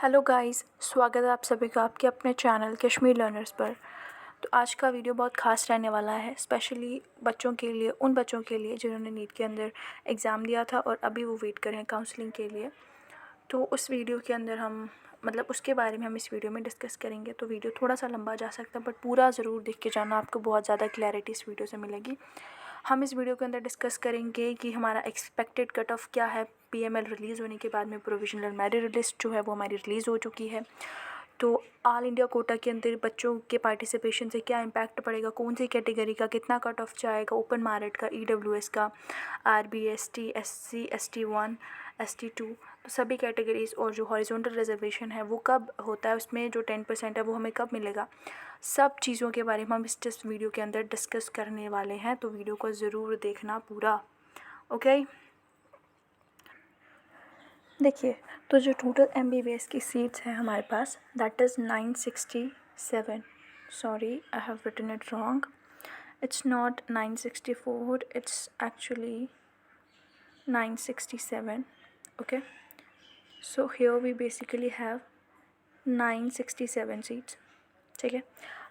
Hello guys, स्वागत है आप सभी का आपके अपने चैनल कश्मीर लर्नर्स पर। तो आज का वीडियो बहुत ख़ास रहने वाला है, स्पेशली बच्चों के लिए, उन बच्चों के लिए जिन्होंने नीट के अंदर एग्ज़ाम दिया था और अभी वो वेट कर रहे हैं काउंसलिंग के लिए। तो उस वीडियो के अंदर हम उसके बारे में हम इस वीडियो में डिस्कस करेंगे। तो वीडियो थोड़ा सा लंबा जा सकता है, बट पूरा ज़रूर देख के जाना, आपको बहुत ज़्यादा क्लैरिटी इस वीडियो से मिलेगी। हम इस वीडियो के अंदर डिस्कस करेंगे कि हमारा एक्सपेक्टेड कट ऑफ क्या है। पीएमएल रिलीज़ होने के बाद में प्रोविजनल मेरिट लिस्ट जो है वो हमारी रिलीज़ हो चुकी है। तो ऑल इंडिया कोटा के अंदर बच्चों के पार्टिसिपेशन से क्या इम्पैक्ट पड़ेगा, कौन सी कैटेगरी का कितना कट ऑफ जाएगा, ओपन मेरिट का, ईडब्ल्यूएस का, RB, ST, SC, ST1, ST2, तो सभी कैटेगरीज़। और जो हॉरिजॉन्टल रिजर्वेशन है वो कब होता है, उसमें जो 10% है वो हमें कब मिलेगा, सब चीज़ों के बारे में हम इस वीडियो के अंदर डिस्कस करने वाले हैं। तो वीडियो को ज़रूर देखना पूरा, ओके। देखिए, तो जो टोटल MBBS की सीट्स हैं हमारे पास, that is 967। Sorry, I have written it wrong. It's not 964, it's actually 967, okay. So here we basically have 967 seats, ठीक है।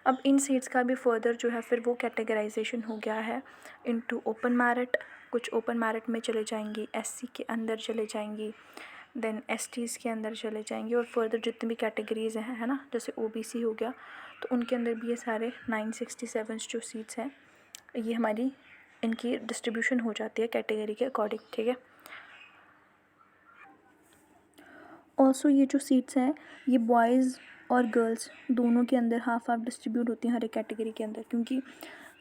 अब इन सीट्स का भी फर्दर जो है फिर वो कैटेगराइजेशन हो गया है इनटू ओपन मेरिट। कुछ ओपन मेरिट में चले जाएंगी, SC के अंदर चले जाएंगी, देन STs के अंदर चले जाएंगे, और फर्दर जितनी भी कैटेगरीज़ हैं, है ना, जैसे OBC हो गया, तो उनके अंदर भी ये सारे 967 जो सीट्स हैं ये हमारी इनकी डिस्ट्रीब्यूशन हो जाती है कैटेगरी के अकॉर्डिंग, ठीक है। ऑल्सो ये जो सीट्स हैं ये बॉयज़ और गर्ल्स दोनों के अंदर हाफ हाफ डिस्ट्रीब्यूट होती हैं हर एक कैटेगरी के अंदर, क्योंकि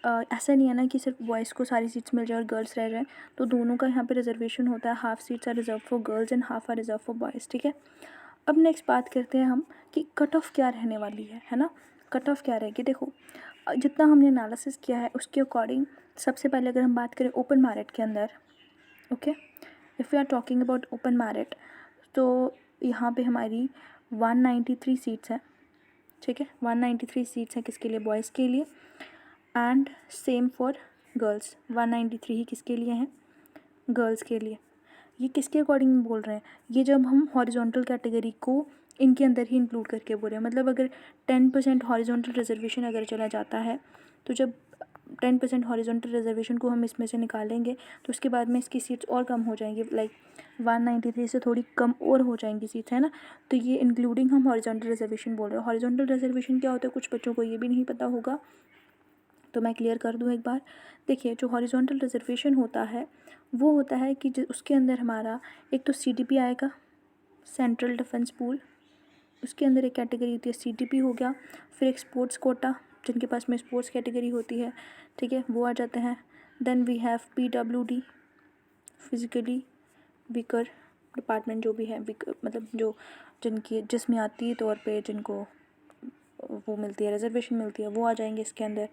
ऐसा नहीं है ना कि सिर्फ बॉयज़ को सारी सीट्स मिल जाए और गर्ल्स रह जाए। तो दोनों का यहाँ पे रिजर्वेशन होता है, half seats are reserve for girls and half are reserve for boys, ठीक है। अब नेक्स्ट बात करते हैं हम कि कट ऑफ क्या रहने वाली है ना। कट ऑफ क्या रहेगी, देखो जितना हमने एनालिसिस किया है उसके अकॉर्डिंग सबसे पहले अगर हम बात करें ओपन मेरिट के अंदर, okay, if you are talking about open merit, तो यहाँ पे हमारी 193 सीट्स हैं, ठीक है। 193 सीट्स हैं किसके लिए, बॉयज़ के लिए, एंड सेम फॉर गर्ल्स, 193 ही किसके लिए हैं, गर्ल्स के लिए। ये किसके अकॉर्डिंग बोल रहे हैं, ये जब हम हॉरिजॉन्टल कैटेगरी को इनके अंदर ही इंक्लूड करके बोल रहे हैं। मतलब अगर 10% हॉरिजॉन्टल रिजर्वेशन अगर चला जाता है, तो जब 10% हॉरिजॉन्टल रिजर्वेशन को हम इसमें से निकालेंगे तो उसके बाद में इसकी सीट्स और कम हो जाएंगी, लाइक 193 से थोड़ी कम और हो जाएंगी सीट्स, है ना। तो ये इंक्लूडिंग हम हॉरिजॉन्टल रिजर्वेशन बोल रहे हैं। हॉरिजॉन्टल रिजर्वेशन क्या होता है, कुछ बच्चों को ये भी नहीं पता होगा, तो मैं क्लियर कर दूँ एक बार। देखिए, जो हॉरिजॉन्टल रिजर्वेशन होता है वो होता है कि उसके अंदर हमारा एक तो CDP आएगा, सेंट्रल डिफेंस पूल, उसके अंदर एक कैटेगरी होती है CTP हो गया, फिर एक स्पोर्ट्स कोटा जिनके पास में स्पोर्ट्स कैटेगरी होती है, ठीक है, वो आ जाते हैं। Then we have PWD, physically weaker department, जो भी है मतलब जो जिनकी जिस्मियाती तौर पे जिनको वो मिलती है, रिजर्वेशन मिलती है, वो आ जाएंगे इसके अंदर।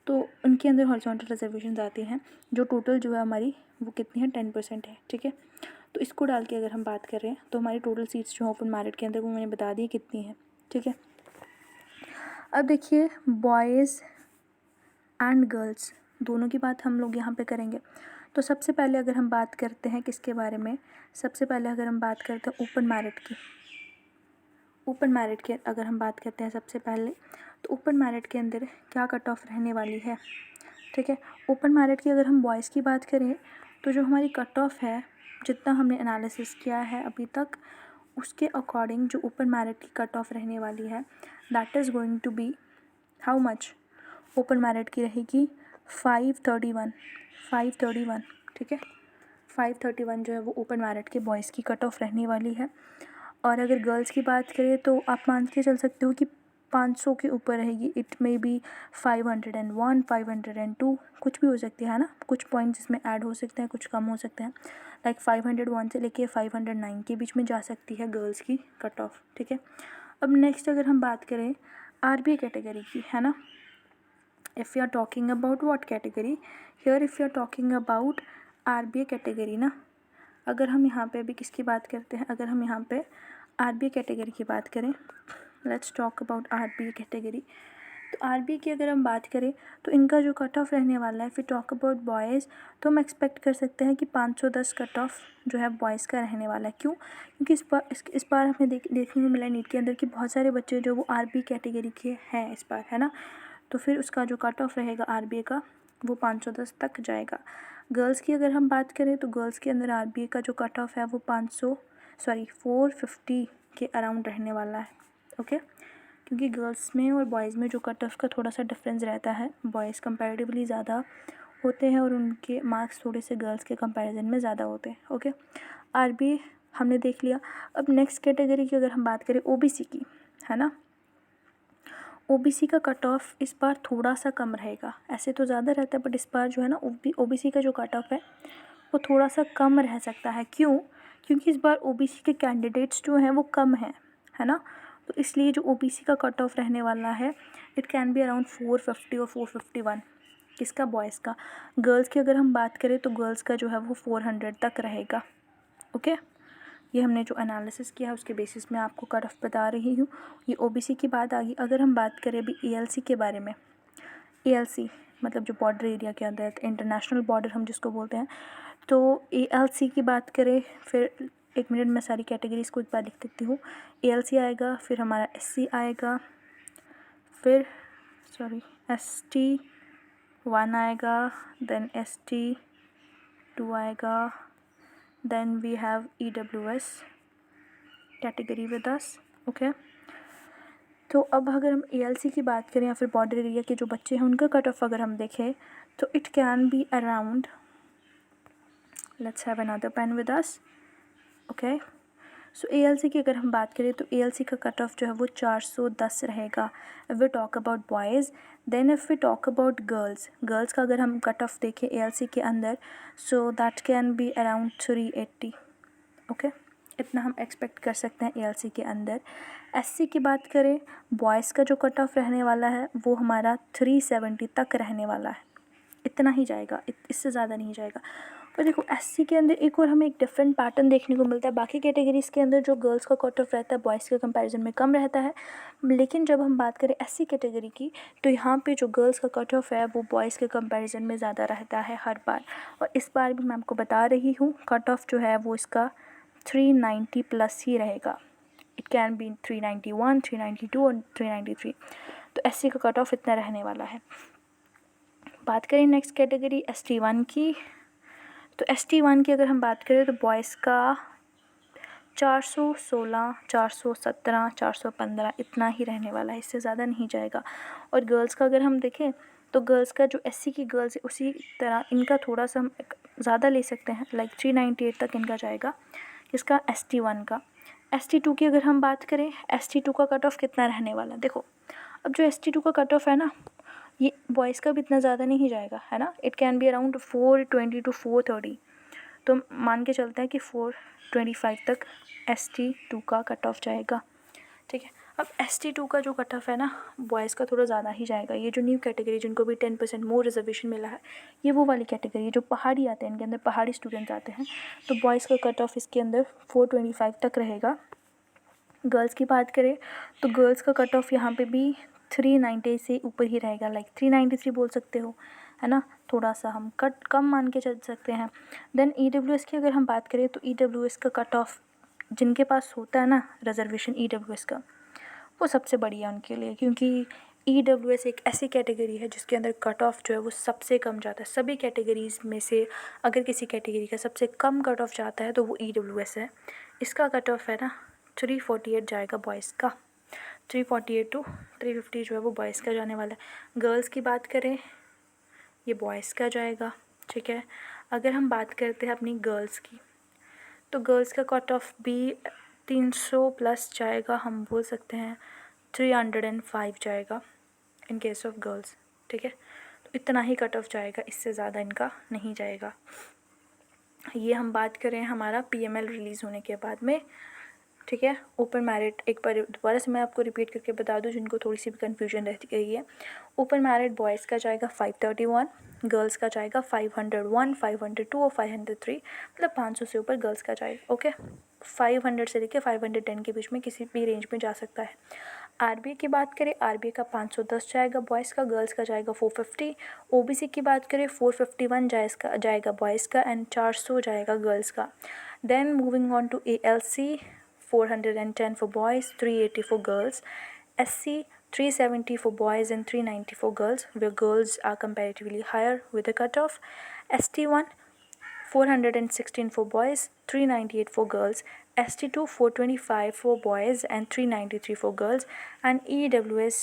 तो उनके अंदर हॉरिजॉन्टल रिजर्वेशन आती हैं, जो टोटल जो है हमारी वो कितनी है, 10% है, ठीक है। तो इसको डाल के अगर हम बात कर रहे हैं तो हमारी टोटल सीट्स जो ओपन मेरिट के अंदर वो मैंने बता दी कितनी है, ठीक है। अब देखिए, बॉयज़ एंड गर्ल्स दोनों की बात हम लोग यहाँ पे करेंगे। तो सबसे पहले अगर हम बात करते हैं किसके बारे में, सबसे पहले अगर हम बात करते हैं ओपन मेरिट की, ओपन मेरिट की अगर हम बात करते हैं सबसे पहले, तो ओपन मेरिट के अंदर क्या कट ऑफ रहने वाली है, ठीक है। ओपन मेरिट की अगर हम बॉयज़ की बात करें तो जो हमारी कट ऑफ है, जितना हमने एनालिसिस किया है अभी तक, उसके अकॉर्डिंग जो ओपन मेरिट की कट ऑफ रहने वाली है, that is going to be how much, open merit की रहेगी 531, 531, ठीक है। 531 जो है वो ओपन मेरिट के बॉयज़ की कट ऑफ रहने वाली है। और अगर गर्ल्स की बात करें तो आप मान के चल सकते हो कि 500 के ऊपर रहेगी। इट मे बी 501, 502, कुछ भी हो सकती है ना, कुछ पॉइंट्स इसमें ऐड हो सकते हैं, कुछ कम हो सकते हैं। लाइक 501 से लेके 509 के बीच में जा सकती है गर्ल्स की कट ऑफ, ठीक है। अब नेक्स्ट अगर हम बात करें RBA कैटेगरी की, है ना, if you are talking about what category here, if you are talking about RBA category ना, अगर हम यहाँ पे अभी किसकी बात करते हैं, अगर हम यहाँ पे RBA कैटेगरी की बात करें, let's talk about RBA category. तो आरबी की अगर हम बात करें तो इनका जो कट ऑफ रहने वाला है, फिर टॉक अबाउट बॉयज़, तो हम एक्सपेक्ट कर सकते हैं कि 510 कट ऑफ जो है बॉयज़ का रहने वाला है। क्यों? क्योंकि इस बार हमें देखने को मिला नीट के अंदर कि बहुत सारे बच्चे जो वो आरबी कैटेगरी के हैं इस बार, है ना। तो फिर उसका जो कट ऑफ रहेगा आरबीए का वो 510 तक जाएगा। गर्ल्स की अगर हम बात करें तो गर्ल्स के अंदर आरबीए का जो कट ऑफ है वो 450 के अराउंड रहने वाला है। ओके, क्योंकि गर्ल्स में और बॉयज़ में जो कट ऑफ का थोड़ा सा डिफरेंस रहता है, बॉयज़ कंपैरेटिवली ज़्यादा होते हैं और उनके मार्क्स थोड़े से गर्ल्स के कंपैरिजन में ज़्यादा होते हैं। ओके, आरबीए हमने देख लिया। अब नेक्स्ट कैटेगरी की अगर हम बात करें ओबीसी की, है ना, ओबीसी का कट ऑफ इस बार थोड़ा सा कम रहेगा। ऐसे तो ज़्यादा रहता है बट इस बार जो है ना ओबीसी का जो कट ऑफ है वो थोड़ा सा कम रह सकता है। क्यों? क्योंकि इस बार ओबीसी के कैंडिडेट्स जो हैं वो कम हैं, है ना। तो इसलिए जो ओबीसी का कट ऑफ रहने वाला है इट कैन बी अराउंड 450 और 451। किसका? बॉयज़ का। गर्ल्स की अगर हम बात करें तो गर्ल्स का जो है वो 400 तक रहेगा। ओके, ये हमने जो एनालिसिस किया है उसके बेसिस में आपको कट ऑफ बता रही हूँ। ये ओबीसी की बात आ गई। अगर हम बात करें अभी एएलसी के बारे में, एएलसी मतलब जो बॉर्डर एरिया के अंदर इंटरनेशनल बॉर्डर हम जिसको बोलते हैं, तो एएलसी की बात करें, फिर एक मिनट में सारी कैटेगरीज को एक बार लिख देती हूँ। एएलसी आएगा, फिर हमारा एससी आएगा, फिर ST1 आएगा, देन ST2 आएगा, then we have EWS category with us. Okay, तो अब अगर हम एएलसी की बात करें या फिर बॉर्डर एरिया के जो बच्चे हैं उनका कट ऑफ अगर हम देखें तो it can be around, let's have another pen with us. Okay, so ALC की अगर हम बात करें तो एएलसी का कट ऑफ जो है वो 410 रहेगा if we talk about boys. Then if we talk about girls का अगर हम कट ऑफ देखें एएलसी के अंदर, so that can be around 380। Okay, इतना हम एक्सपेक्ट कर सकते हैं एएलसी के अंदर। एससी की बात करें, बॉयज़ का जो कट ऑफ रहने वाला है वो हमारा 370 तक रहने वाला है। इतना ही जाएगा, इससे ज़्यादा नहीं जाएगा। पर देखो एससी के अंदर एक और हमें एक डिफरेंट पैटर्न देखने को मिलता है। बाकी कैटेगरीज़ के अंदर जो गर्ल्स का कट ऑफ रहता है बॉयज़ के कंपैरिजन में कम रहता है, लेकिन जब हम बात करें एससी कैटेगरी की तो यहाँ पे जो गर्ल्स का कट ऑफ है वो बॉयज़ के कंपैरिजन में ज़्यादा रहता है हर बार। और इस बार भी मैं आपको बता रही हूँ कट ऑफ जो है वो इसका 390 प्लस ही रहेगा। इट कैन बी 391, 392 और 393। तो एससी का कट ऑफ इतना रहने वाला है। बात करें नेक्स्ट कैटेगरी ST1 की, तो ST1 की अगर हम बात करें तो बॉयज़ का 416, 417, 415 इतना ही रहने वाला है, इससे ज़्यादा नहीं जाएगा। और गर्ल्स का अगर हम देखें तो गर्ल्स का जो एससी की गर्ल्स है उसी तरह इनका थोड़ा सा हम ज़्यादा ले सकते हैं, लाइक 398 तक इनका जाएगा। इसका ST1 का। ST2 की अगर हम बात करें, ST2 का कट ऑफ कितना रहने वाला है? देखो अब जो ST2 का कट ऑफ है ना ये बॉयज़ का भी इतना ज़्यादा नहीं जाएगा, है ना। It can be around 420 to 430। तो मान के चलते हैं कि 425 तक ST2 का कट ऑफ जाएगा। ठीक है, अब ST2 का जो कट ऑफ है ना बॉयज़ का थोड़ा ज़्यादा ही जाएगा। ये जो न्यू कैटेगरी जिनको भी 10% मोर रिजर्वेशन मिला है, ये वो वाली कैटेगरी है जो पहाड़ी आते हैं, इनके अंदर पहाड़ी स्टूडेंट्स आते हैं। तो बॉयज़ का कट ऑफ इसके अंदर 425 तक रहेगा। गर्ल्स की बात करें तो गर्ल्स का कट ऑफ यहाँ पे भी 390 से ऊपर ही रहेगा, लाइक 393 बोल सकते हो, है ना। थोड़ा सा हम कम मान के चल सकते हैं। देन EWS की अगर हम बात करें तो EWS का कट ऑफ जिनके पास होता है ना रिजर्वेशन EWS का, वो सबसे बढ़िया उनके लिए, क्योंकि EWS एक ऐसी कैटेगरी है जिसके अंदर कट ऑफ जो है वो सबसे कम जाता है। सभी कैटेगरीज़ में से अगर किसी कैटेगरी का सबसे कम कट ऑफ जाता है तो वो EWS है। इसका कट ऑफ है ना 348 जाएगा बॉयज़ का, 348 to 350 जो है वो बॉयज़ का जाने वाला है। गर्ल्स की बात करें ये बॉयज़ का जाएगा। ठीक है, अगर हम बात करते हैं अपनी गर्ल्स की तो गर्ल्स का कट ऑफ भी 300 प्लस जाएगा, हम बोल सकते हैं 305 जाएगा इन केस ऑफ गर्ल्स। ठीक है, तो इतना ही कट ऑफ जाएगा, इससे ज़्यादा इनका नहीं जाएगा। ये हम बात करें हमारा PML रिलीज़ होने के बाद में। ठीक है, ओपन मैरिट एक बार दोबारा से मैं आपको रिपीट करके बता दूं जिनको थोड़ी सी भी कन्फ्यूजन रहती गई है। ओपन मैरिट बॉयज़ का जाएगा 531, गर्ल्स का जाएगा 501, 502 और 503, मतलब 500 से ऊपर गर्ल्स का जाएगा। ओके, 500 से लेकर 510 के बीच में किसी भी रेंज में जा सकता है। आरबीए की बात करें, आरबीए का 510 जाएगा बॉयज़ का, गर्ल्स का जाएगा 450। ओबीसी की बात करें 451 जाएगा बॉयज़ का एंड 400 जाएगा गर्ल्स का। Then moving on to ALC 410 for boys, 380 for girls. SC 370 for boys and 390 for girls, where girls are comparatively higher with a cutoff. ST1 416 for boys, 398 for girls. ST2 425 for boys and 393 for girls. And EWS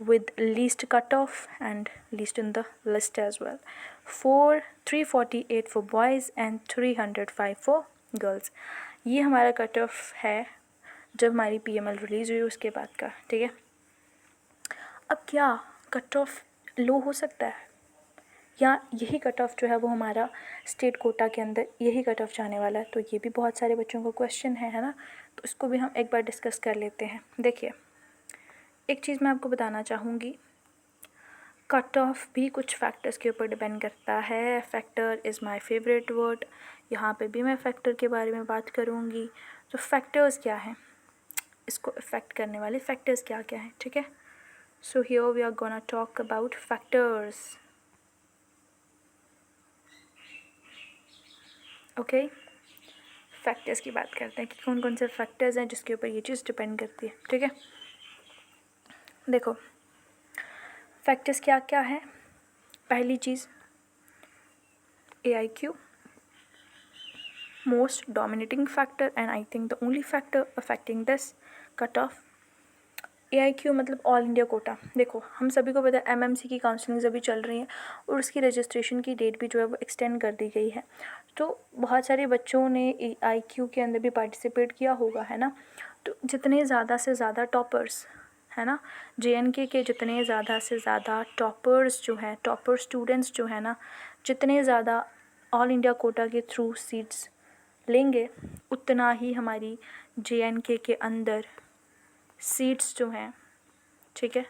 with least cutoff and least in the list as well. 348 for boys and 305 for girls. ये हमारा cut off है जब हमारी PML release हुई उसके बाद का, ठीक है। अब क्या कट ऑफ लो हो सकता है या यही कट ऑफ जो है वो हमारा स्टेट कोटा के अंदर यही कट ऑफ जाने वाला है? तो ये भी बहुत सारे बच्चों का क्वेश्चन है ना, तो इसको भी हम एक बार डिस्कस कर लेते हैं। देखिए, एक चीज़ मैं आपको बताना चाहूँगी, कट ऑफ भी कुछ फैक्टर्स के ऊपर डिपेंड करता है। Factor is my favourite word, यहाँ पे भी मैं फैक्टर के बारे में बात करूँगी। तो फैक्टर्स क्या हैं, इसको इफ़ेक्ट करने वाले फैक्टर्स क्या क्या हैं, ठीक है। So here we are gonna talk about factors. Okay, factors की बात करते हैं कि कौन कौन से फैक्टर्स हैं जिसके ऊपर ये चीज़ डिपेंड करती है, ठीक है। देखो, फैक्टर्स क्या क्या है। पहली चीज़ AIQ, most dominating factor and I think the only factor affecting this cut off. AIQ मतलब ऑल इंडिया कोटा। देखो, हम सभी को पता है MMC की काउंसलिंग अभी चल रही है और उसकी रजिस्ट्रेशन की डेट भी जो है वो एक्सटेंड कर दी गई है। तो बहुत सारे बच्चों ने AIQ के अंदर भी पार्टिसिपेट किया होगा, है ना। तो जितने ज़्यादा से ज़्यादा टॉपर्स, है ना, JNK के जितने ज़्यादा से ज़्यादा टॉपर्स जो हैं, टॉपर स्टूडेंट्स जो है ना, जितने ज़्यादा ऑल इंडिया कोटा के थ्रू सीट्स लेंगे, उतना ही हमारी JNK के अंदर सीट्स जो हैं, ठीक है,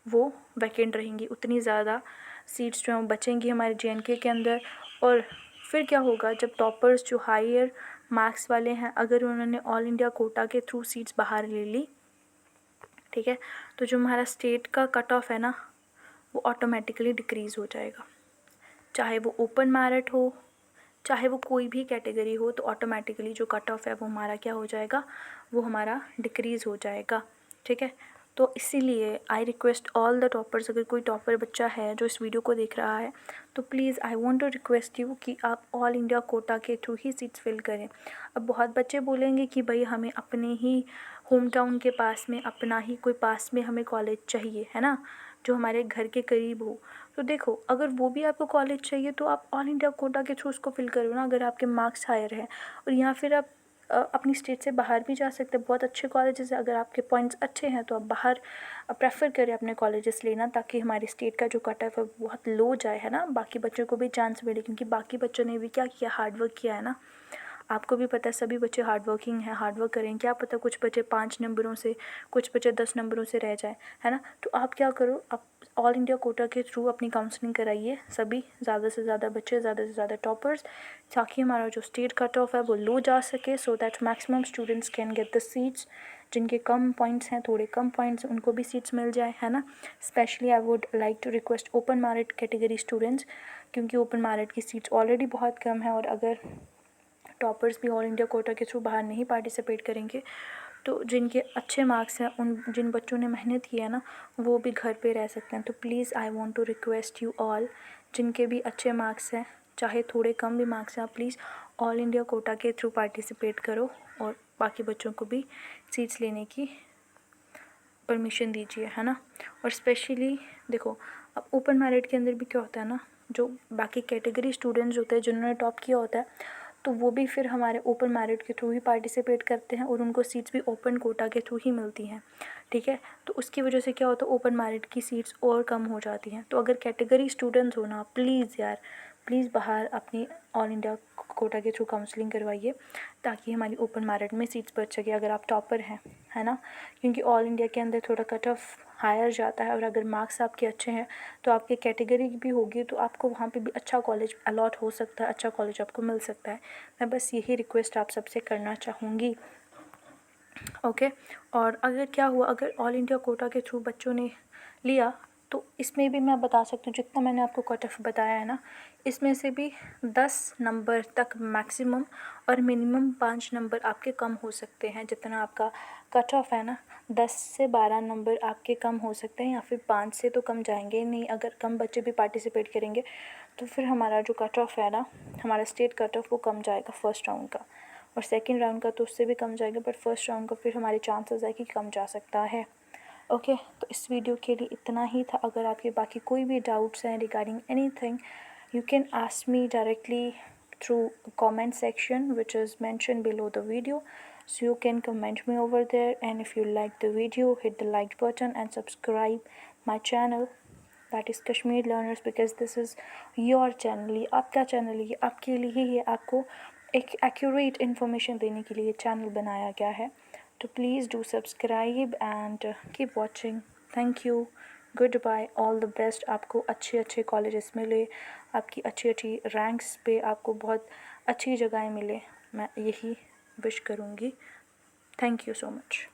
वो वैकेंट रहेंगी। उतनी ज़्यादा सीट्स जो हैं बचेंगी हमारे JNK के अंदर। और फिर क्या होगा, जब टॉपर्स जो हायर मार्क्स वाले हैं, अगर उन्होंने ऑल इंडिया कोटा के थ्रू सीट्स बाहर ले ली, ठीक है, तो जो हमारा स्टेट का कट ऑफ है ना, वो ऑटोमेटिकली डिक्रीज़ हो जाएगा। चाहे वो ओपन मेरिट हो, चाहे वो कोई भी कैटेगरी हो, तो ऑटोमेटिकली जो कट ऑफ है वो हमारा क्या हो जाएगा, वो हमारा डिक्रीज़ हो जाएगा, ठीक है। तो इसीलिए I request all the toppers, अगर कोई टॉपर बच्चा है जो इस वीडियो को देख रहा है, तो please I want to request you कि आप ऑल इंडिया कोटा के थ्रू ही सीट्स फिल करें। अब बहुत बच्चे बोलेंगे कि भाई हमें अपने ही होम टाउन के पास में, अपना ही कोई पास में हमें कॉलेज चाहिए, है ना, जो हमारे घर के करीब हो। तो देखो, अगर वो भी आपको कॉलेज चाहिए तो आप ऑल इंडिया कोटा के थ्रू उसको फिल करो ना, अगर आपके मार्क्स हायर हैं। और या फिर आप अपनी स्टेट से बाहर भी जा सकते हैं। बहुत अच्छे कॉलेजेस हैं, अगर आपके पॉइंट्स अच्छे हैं तो आप बाहर प्रेफर करें अपने कॉलेजेस लेना, ताकि हमारी स्टेट का जो कट ऑफ है बहुत लो जाए, है ना, बाकी बच्चों को भी चांस मिले, क्योंकि बाकी बच्चों ने भी क्या किया, हार्ड वर्क किया है ना। आपको भी पता है सभी बच्चे हार्ड वर्किंग हैं, हार्ड वर्क करें। क्या पता कुछ बच्चे 5 नंबरों से, कुछ बच्चे 10 नंबरों से रह जाए, है ना। तो आप क्या करो, आप ऑल इंडिया कोटा के थ्रू अपनी काउंसलिंग कराइए, सभी ज़्यादा से ज़्यादा बच्चे, ज़्यादा से ज़्यादा टॉपर्स, ताकि हमारा जो स्टेट कट ऑफ है वो लो जा सके, so that maximum students can get the seats. जिनके कम पॉइंट्स हैं, थोड़े कम पॉइंट्स, उनको भी सीट्स मिल जाए, है ना। Specially I would like to request open merit category students, क्योंकि ओपन मेरिट की सीट्स ऑलरेडी बहुत कम है, और अगर टॉपर्स भी ऑल इंडिया कोटा के थ्रू बाहर नहीं पार्टिसिपेट करेंगे, तो जिनके अच्छे मार्क्स हैं, उन जिन बच्चों ने मेहनत की है ना, वो भी घर पे रह सकते हैं। तो please I want to request you all, जिनके भी अच्छे मार्क्स हैं, चाहे थोड़े कम भी मार्क्स हैं, आप प्लीज़ ऑल इंडिया कोटा के थ्रू पार्टिसिपेट करो और बाकी बच्चों को भी सीट्स लेने की परमिशन दीजिए, है ना। और स्पेशली देखो, अब ओपन मेरिट के अंदर भी क्या होता है ना, जो बाकी कैटेगरी स्टूडेंट्स होते हैं जिन्होंने टॉप किया होता है, तो वो भी फिर हमारे ओपन मेरिट के थ्रू ही पार्टिसिपेट करते हैं और उनको सीट्स भी ओपन कोटा के थ्रू ही मिलती हैं, ठीक है। तो उसकी वजह से क्या होता है, ओपन मेरिट की सीट्स और कम हो जाती हैं। तो अगर कैटेगरी स्टूडेंट्स हो ना, प्लीज़ यार, प्लीज़ बाहर अपनी ऑल इंडिया कोटा के थ्रू काउंसलिंग करवाइए, ताकि हमारी ओपन मेरिट में सीट्स बच सके, अगर आप टॉपर हैं, है ना। क्योंकि ऑल इंडिया के अंदर थोड़ा कट ऑफ हायर जाता है, और अगर मार्क्स आपके अच्छे हैं तो आपकी कैटेगरी भी होगी, तो आपको वहाँ पे भी अच्छा कॉलेज अलॉट हो सकता है, अच्छा कॉलेज आपको मिल सकता है। मैं बस यही रिक्वेस्ट आप सबसे करना चाहूँगी। ओके। और अगर क्या हुआ, अगर ऑल इंडिया कोटा के थ्रू बच्चों ने लिया तो इसमें भी मैं बता सकती हूँ, जितना मैंने आपको कट ऑफ बताया है ना, इसमें से भी 10 नंबर तक मैक्सिमम और मिनिमम 5 नंबर आपके कम हो सकते हैं। जितना आपका कट ऑफ है ना, 10 से 12 नंबर आपके कम हो सकते हैं, या फिर 5 से तो कम जाएंगे ही नहीं। अगर कम बच्चे भी पार्टिसिपेट करेंगे तो फिर हमारा जो कट ऑफ है ना, हमारा स्टेट कट ऑफ, वो कम जाएगा फर्स्ट राउंड का। और सेकेंड राउंड का तो उससे भी कम जाएगा, बट फर्स्ट राउंड का फिर हमारे चांसेस है कि कम जा सकता है। ओके, तो इस वीडियो के लिए इतना ही था। अगर आपके बाकी कोई भी डाउट्स हैं regarding anything, you can ask me directly through comment section which is mentioned below the video, so you can comment me over there. And if you like the video, hit the like button and subscribe my channel, that is Kashmir Learners, because this is your channel, ये आपका channel है, ये आपके लिए ही है। आपको एक accurate information देने के लिए चैनल बनाया गया है। तो please do subscribe and keep watching. Thank you, good bye, all the best. आपको अच्छे अच्छे कॉलेजेस मिले, आपकी अच्छी अच्छी रैंक्स पे आपको बहुत अच्छी जगहें मिले, मैं यही विश करूँगी। Thank you so much.